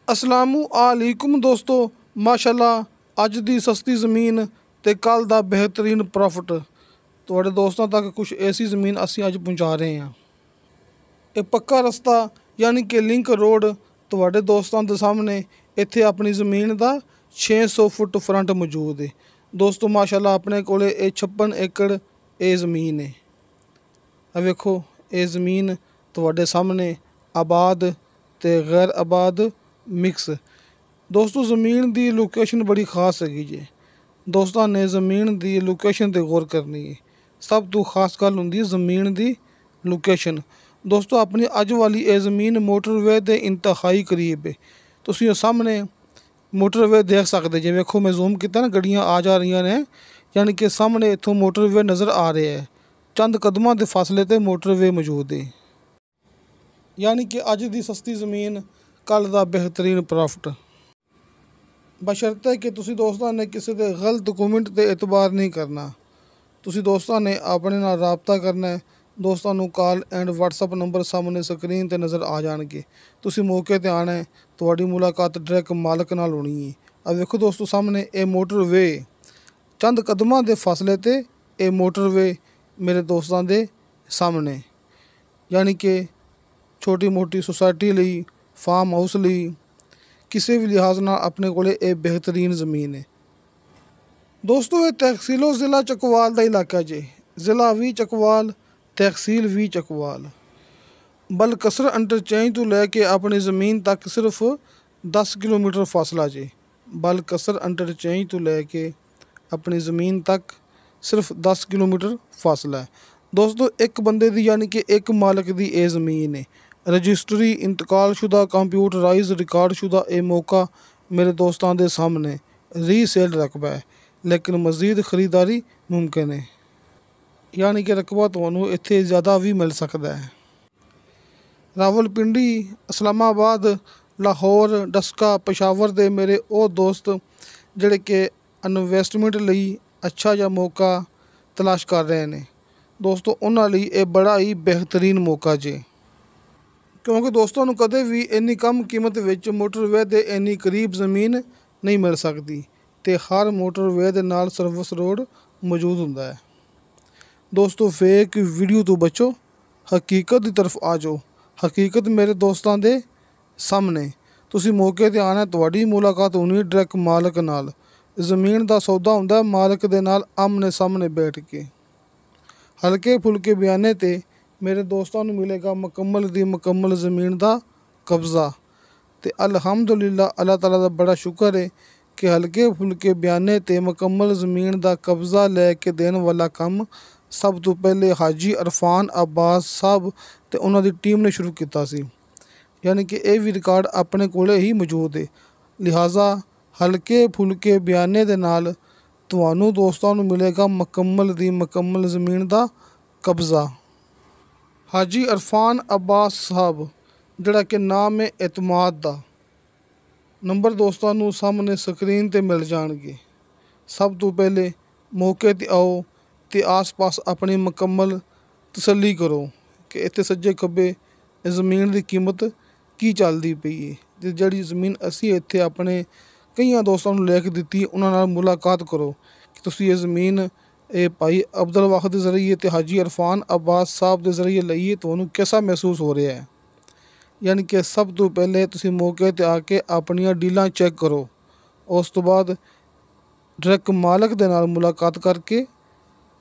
अस्सलामुअलैकुम दोस्तों, माशाल्लाह अज दी सस्ती ज़मीन ते कल दा बेहतरीन प्रॉफिट तुहाडे दोस्तों तक कुछ ऐसी ज़मीन असीं अज पहुँचा रहे हैं। ये पक्का रस्ता यानी कि लिंक रोड तुहाडे दोस्तों के सामने इत्थे अपनी ज़मीन दा 600 फुट फ्रंट मौजूद है। दोस्तों माशाल्लाह अपने कोले 56 एकड़ ये ज़मीन है। वेखो ये ज़मीन तुहाडे सामने आबाद ते गैर आबाद मिक्स। दोस्तों ज़मीन की लोकेशन बड़ी खास हैगी जे। दोस्तों ने ज़मीन की लोकेशन पर गौर करनी है। सब तो खास गल हुंदी ज़मीन की लोकेशन। दोस्तों अपनी अज वाली ये ज़मीन मोटरवे के इंतहाई करीब है। तुसीं सामने मोटरवे देख सकते जे। वेखो मैं जूम किया ना, गड्डियाँ आ जा रही ने, यानी कि सामने इत्थों मोटरवे नज़र आ रहा है। चंद कदमां के फासले ते मोटरवे मौजूद है। यानी कि अज की सस्ती ज़मीन कल का बेहतरीन प्रॉफिट। बशर्ते कि तुसी दोस्तों ने किसी के गलत कमेंट पर एतबार नहीं करना। तुसी दोस्तों ने अपने नाल राबता करना है। दोस्तों को कॉल एंड व्हाट्सअप नंबर सामने स्क्रीन पर नज़र आ जाएंगे। तुसी मौके पर आना है, तुहाडी मुलाकात डायरेक्ट मालक नाल होनी है। अब देखो दोस्तों सामने ये मोटरवे, चंद कदमां के फासले ते ये मोटरवे मेरे दोस्तों के सामने। यानी कि छोटी मोटी सोसाइटी लई, फार्म हाउस लई, किसी भी लिहाज नाल अपने कोले ये बेहतरीन ज़मीन है। दोस्तों ये तहसीलो ज़िला चकवाल का इलाका जे। ज़िला भी चकवाल, तहसील भी चकवाल। बलकसर इंटरचेंज तो लैके अपनी ज़मीन तक सिर्फ 10 किलोमीटर फासला जे। बलकसर इंटरचेंज तो लैके अपनी ज़मीन तक सिर्फ 10 किलोमीटर फासला है। दोस्तों एक बंदे दी यानी कि एक मालक दी ये ज़मीन है। रजिस्ट्री इंतकाल शुदा कंप्यूटराइज रिकॉर्ड शुदा ये मौका मेरे दोस्तों के सामने रीसेल रकबा है, लेकिन मज़ीद खरीदारी मुमकिन है। यानी कि रकबा तुहानू इत्थे ज़्यादा भी मिल सकता है। रावलपिंडी, इस्लामाबाद, लाहौर, डस्का, पेशावर दे मेरे वो दोस्त जिहड़े कि इन्वेस्टमेंट लई अच्छा जा मौका तलाश कर रहे हैं। दोस्तों उन्हां लई ये बड़ा ही बेहतरीन मौका जे, क्योंकि दोस्तों नू कदे भी इन्नी कम कीमत विच मोटरवे दे इन्नी करीब ज़मीन नहीं मिल सकती ते हर मोटरवे दे नाल सर्विस रोड मौजूद हुंदा है। दोस्तों फेक वीडियो तो बचो, हकीकत की तरफ आ जाओ। हकीकत मेरे दोस्तों के सामने। तुसी मौके ते आना, तुहाडी मुलाकात होनी डायरेक्ट मालक नाल। ज़मीन का सौदा हुंदा मालक दे नाल आमने सामने बैठ के। हल्के फुल्के बयाने ते मेरे दोस्तों को मिलेगा मुकम्मल दी मुकम्मल ज़मीन का कब्ज़ा। तो अल्हम्दुलिल्लाह अल्लाह ताला का बड़ा शुक्र है कि हल्के फुल्के बयाने ते मुकम्मल ज़मीन का कब्ज़ा लैके देने वाला काम सब तो पहले हाजी इरफान अब्बास साहब ते उन्हां दी टीम ने शुरू किया सी। यानी कि ये भी रिकॉर्ड अपने कोले ही मौजूद है। लिहाजा हल्के फुल्के बयाने दे नाल तुहानू दोस्तों को मिलेगा मुकम्मल दी मुकम्मल ज़मीन का कब्ज़ा। हाजी इरफान अब्बास साहब जिहड़ा कि नाम है एतमाद दा। नंबर दोस्तों को सामने स्क्रीन ते मिल जाएंगे। सब तो पहले मौके ते आओ ते आस पास अपनी मुकम्मल तसल्ली करो कि इत्थे सज्जे खब्बे ज़मीन की कीमत की चलती पई है। ते जिहड़ी ज़मीन असीं इत्थे अपने कई दोस्तों को लिख दी, उन्हां नाल मुलाकात करो कि तुसीं ये ज़मीन ये भाई अब्दुल वाहिद के ज़रिए ते हाजी इरफान अब्बास साहब के ज़रिए लईए तो उन्होंने कैसा महसूस हो रहा है। यानी कि सब तो पहले तुसीं मौके ते आके अपनियां डीलां चेक करो, उस तो बाद डायरेक्ट मालक दे नाल मुलाकात करके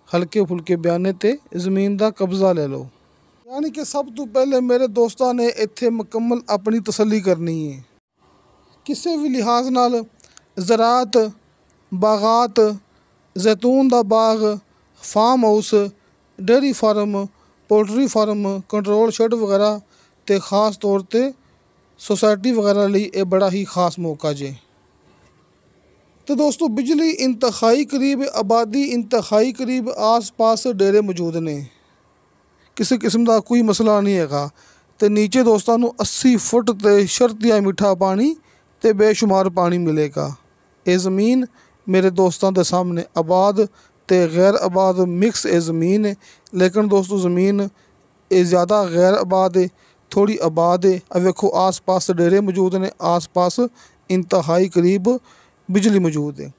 हल्के फुल्के बयाने ते ज़मीन का कब्ज़ा ले लो। यानी कि सब तो पहले मेरे दोस्तों ने इत्थे मुकम्मल अपनी तसल्ली करनी है। किसी भी लिहाज नाल ज़राअत, बागात, जैतून का बाग, farm house, dairy farm, poultry farm, control shed वगैरह ते खास तौर पर सोसाइटी वगैरह लई ये बड़ा ही खास मौका जे। तो दोस्तों बिजली इंतहाई करीब, आबादी इंतहाई करीब, आस पास डेरे मौजूद ने, किसी किस्म का कोई मसला नहीं है। तो नीचे दोस्तों को 80 फुट ते शर्तिया मीठा पानी ते बेशुमार पानी मिलेगा। ये ज़मीन मेरे दोस्तों के सामने आबाद ते गैर आबाद मिक्स ये ज़मीन है। लेकिन दोस्तों ज़मीन ये ज़्यादा गैर आबाद है थोड़ी आबाद है। अब वेखो आस पास डेरे मौजूद ने, आस पास इंतहाई करीब बिजली मौजूद है।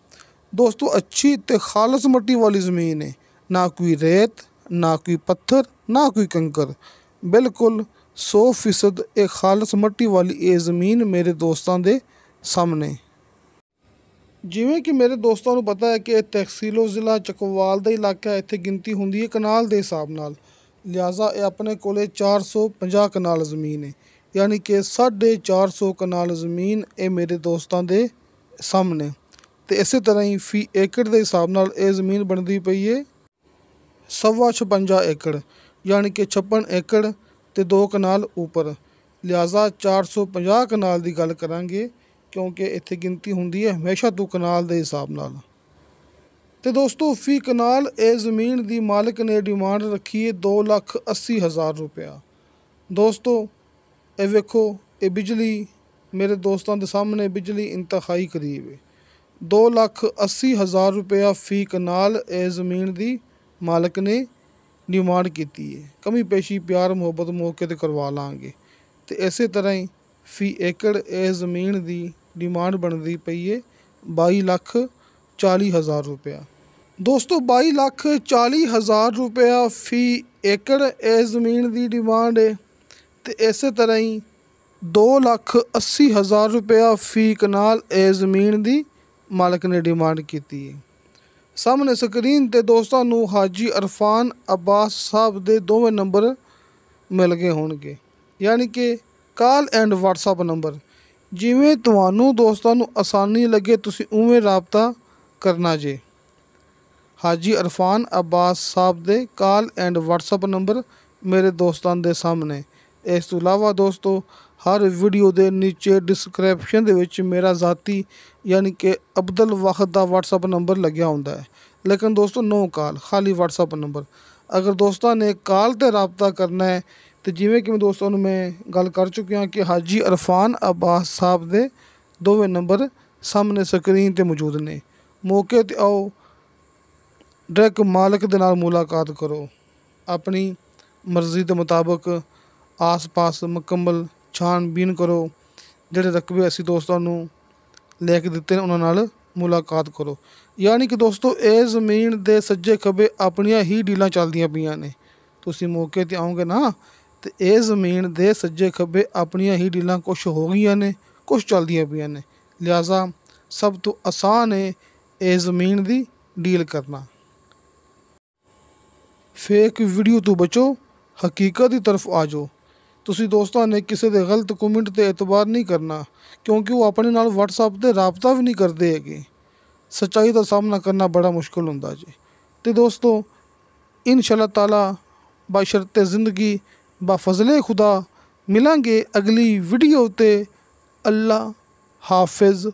दोस्तों अच्छी ते खालस मट्टी वाली ज़मीन है, ना कोई रेत, ना कोई पत्थर, ना कोई कंकर, बिल्कुल 100% एक खालस मट्टी वाली ये ज़मीन मेरे दोस्तों के सामने। ਜਿਵੇਂ ਕਿ ਮੇਰੇ ਦੋਸਤਾਂ ਨੂੰ ਪਤਾ ਹੈ ਕਿ ਇਹ ਤਹਿਸੀਲੋ ਜ਼ਿਲ੍ਹਾ ਚਕਵਾਲ ਦਾ ਇਲਾਕਾ ਹੈ। ਇੱਥੇ ਗਿਣਤੀ ਹੁੰਦੀ ਹੈ ਕਨਾਲ ਦੇ ਹਿਸਾਬ ਨਾਲ, ਲਿਹਾਜ਼ਾ ਇਹ ਆਪਣੇ ਕੋਲੇ 450 ਕਨਾਲ ਜ਼ਮੀਨ ਹੈ, ਯਾਨੀ ਕਿ 450 ਕਨਾਲ ਜ਼ਮੀਨ ਇਹ ਮੇਰੇ ਦੋਸਤਾਂ ਦੇ ਸਾਹਮਣੇ। ਤੇ ਇਸੇ ਤਰ੍ਹਾਂ ਹੀ ਫੀ ਏਕੜ ਦੇ ਹਿਸਾਬ ਨਾਲ ਇਹ ਜ਼ਮੀਨ ਬਣਦੀ ਪਈ ਹੈ 56 ਏਕੜ, ਯਾਨੀ ਕਿ 56 ਏਕੜ ਤੇ 2 ਕਨਾਲ ਉੱਪਰ, ਲਿਹਾਜ਼ਾ 450 ਕਨਾਲ ਦੀ ਗੱਲ ਕਰਾਂਗੇ ਕਿਉਂਕਿ ਇੱਥੇ ਗਿਣਤੀ ਹੁੰਦੀ ਹੈ ਹਮੇਸ਼ਾ ਤੋਂ ਕਨਾਲ ਦੇ ਹਿਸਾਬ ਨਾਲ। ਤੇ ਦੋਸਤੋ ਫੀ ਕਨਾਲ ਇਹ ਜ਼ਮੀਨ ਦੀ ਮਾਲਕ ਨੇ ਡਿਮਾਂਡ ਰੱਖੀ ਹੈ 2,80,000 ਰੁਪਇਆ। ਦੋਸਤੋ ਇਹ ਵੇਖੋ ਇਹ ਬਿਜਲੀ ਮੇਰੇ ਦੋਸਤਾਂ ਦੇ ਸਾਹਮਣੇ ਬਿਜਲੀ ਇੰਤਹਾਈ ਕਰੀਬ ਹੈ। 2,80,000 ਰੁਪਇਆ ਫੀ ਕਨਾਲ ਇਹ ਜ਼ਮੀਨ ਦੀ ਮਾਲਕ ਨੇ ਡਿਮਾਂਡ ਕੀਤੀ ਹੈ। ਕਮੀ ਪੇਸ਼ੀ ਪਿਆਰ ਮੁਹੱਬਤ ਮੌਕੇ 'ਤੇ ਕਰਵਾ ਲਾਂਗੇ। ਤੇ ਇਸੇ ਤਰ੍ਹਾਂ ਹੀ ਫੀ ਏਕੜ ਇਹ ਜ਼ਮੀਨ ਦੀ ਡਿਮਾਂਡ ਬਣਦੀ ਪਈ ਹੈ 22,40,000 ਰੁਪਇਆ। ਦੋਸਤੋ 22,40,000 ਰੁਪਇਆ ਫੀ ਏਕੜ ਇਹ ਜ਼ਮੀਨ ਦੀ ਡਿਮਾਂਡ ਹੈ। ਤੇ ਇਸੇ ਤਰ੍ਹਾਂ ਹੀ 2,80,000 ਰੁਪਇਆ ਫੀ ਕਨਾਲ ਇਹ ਜ਼ਮੀਨ ਦੀ ਮਾਲਕ ਨੇ ਡਿਮਾਂਡ ਕੀਤੀ ਹੈ। ਸਾਹਮਣੇ ਸਕਰੀਨ 'ਤੇ ਦੋਸਤਾਂ ਨੂੰ ਹਾਜੀ ਅਰਫਾਨ ਅਬਾਸ ਸਾਹਿਬ ਦੇ ਦੋਵੇਂ ਨੰਬਰ ਮਿਲ ਗਏ ਹੋਣਗੇ, ਯਾਨੀ ਕਿ ਕਾਲ ਐਂਡ ਵਟਸਐਪ ਨੰਬਰ। ਜਿਵੇਂ ਤੁਹਾਨੂੰ ਦੋਸਤਾਂ ਨੂੰ ਆਸਾਨੀ ਲੱਗੇ ਤੁਸੀਂ ਉਵੇਂ ਰਾਬਤਾ ਕਰਨਾ ਜੇ। ਹਾਜੀ ਅਰਫਾਨ ਅਬਾਸ ਸਾਹਿਬ ਦੇ ਕਾਲ ਐਂਡ ਵਟਸਐਪ ਨੰਬਰ ਮੇਰੇ ਦੋਸਤਾਂ ਦੇ ਸਾਹਮਣੇ। ਇਸ ਤੋਂ ਇਲਾਵਾ ਦੋਸਤੋ ਹਰ ਵੀਡੀਓ ਦੇ ਨੀਚੇ ਡਿਸਕ੍ਰਿਪਸ਼ਨ ਦੇ ਵਿੱਚ ਮੇਰਾ ਜ਼ਾਤੀ ਯਾਨੀ ਕਿ ਅਬਦੁਲ ਵਾਹਿਦ ਦਾ ਵਟਸਐਪ ਨੰਬਰ ਲੱਗਿਆ ਹੁੰਦਾ ਹੈ, ਲੇਕਿਨ ਦੋਸਤੋ ਨੋ ਕਾਲ, ਖਾਲੀ ਵਟਸਐਪ ਨੰਬਰ। ਅਗਰ ਦੋਸਤਾਂ ਨੇ ਕਾਲ 'ਤੇ ਰਾਬਤਾ ਕਰਨਾ ਹੈ ਤੇ ਜਿਵੇਂ ਕਿ ਮੈਂ ਦੋਸਤਾਂ ਨੂੰ ਮੈਂ ਗੱਲ ਕਰ ਚੁੱਕਿਆ ਕਿ ਹਾਜੀ ਅਰਫਾਨ ਅਬਾਸ ਸਾਹਿਬ ਦੇ ਦੋਵੇਂ ਨੰਬਰ ਸਾਹਮਣੇ ਸਕਰੀਨ 'ਤੇ ਮੌਜੂਦ ਨੇ। ਮੌਕੇ 'ਤੇ ਆਓ, ਡਾਇਰੈਕਟ ਮਾਲਕ ਦੇ ਨਾਲ ਮੁਲਾਕਾਤ ਕਰੋ, ਆਪਣੀ ਮਰਜ਼ੀ ਦੇ ਮੁਤਾਬਕ ਆਸ ਪਾਸ ਮੁਕੰਮਲ ਛਾਣਬੀਨ ਕਰੋ। ਜਿਹੜੇ ਰਕਬੇ ਅਸੀਂ ਦੋਸਤਾਂ ਨੂੰ ਲੈ ਕੇ ਦਿੱਤੇ ਨੇ ਉਹਨਾਂ ਨਾਲ ਮੁਲਾਕਾਤ ਕਰੋ। ਯਾਨੀ ਕਿ ਦੋਸਤੋ ਇਹ ਜ਼ਮੀਨ ਦੇ ਸੱਜੇ ਖੱਬੇ ਆਪਣੀਆਂ ਹੀ ਡੀਲਾਂ ਚੱਲਦੀਆਂ ਪਈਆਂ ਨੇ। ਤੁਸੀਂ ਮੌਕੇ 'ਤੇ ਆਓਗੇ ਨਾ ਤੇ ਇਹ ਜ਼ਮੀਨ ਦੇ ਸੱਜੇ ਖੱਬੇ ਆਪਣੀਆਂ ਹੀ ਡੀਲਾਂ ਕੁਛ ਹੋ ਗਈਆਂ ਨੇ, ਕੁਛ ਚੱਲਦੀਆਂ ਪਈਆਂ ਨੇ, ਲਿਹਾਜ਼ਾ ਸਭ ਤੋਂ ਆਸਾਨ ਹੈ ਇਹ ਜ਼ਮੀਨ ਦੀ ਡੀਲ ਕਰਨਾ। ਫੇਕ ਵੀਡੀਓ ਤੋਂ ਬਚੋ, ਹਕੀਕਤ ਦੀ ਤਰਫ ਆ ਜਾਓ। ਤੁਸੀਂ ਦੋਸਤਾਂ ਨੇ ਕਿਸੇ ਦੇ ਗਲਤ ਕਮੈਂਟ 'ਤੇ ਇਤਬਾਰ ਨਹੀਂ ਕਰਨਾ ਕਿਉਂਕਿ ਉਹ ਆਪਣੇ ਨਾਲ ਵਟਸਐਪ 'ਤੇ ਰਾਬਤਾ ਵੀ ਨਹੀਂ ਕਰਦੇ ਹੈਗੇ। ਸੱਚਾਈ ਦਾ ਸਾਹਮਣਾ ਕਰਨਾ ਬੜਾ ਮੁਸ਼ਕਿਲ ਹੁੰਦਾ ਜੀ। ਤੇ ਦੋਸਤੋ ਇਨਸ਼ਾਅੱਲਾ ਤਾਲਾ ਬਸ਼ਰਤੇ ਜ਼ਿੰਦਗੀ ਬਾਫਜ਼ਲੇ ਖੁਦਾ ਮਿਲਾਂਗੇ ਅਗਲੀ ਵੀਡੀਓ 'ਤੇ। ਅੱਲਾ ਹਾਫਿਜ਼।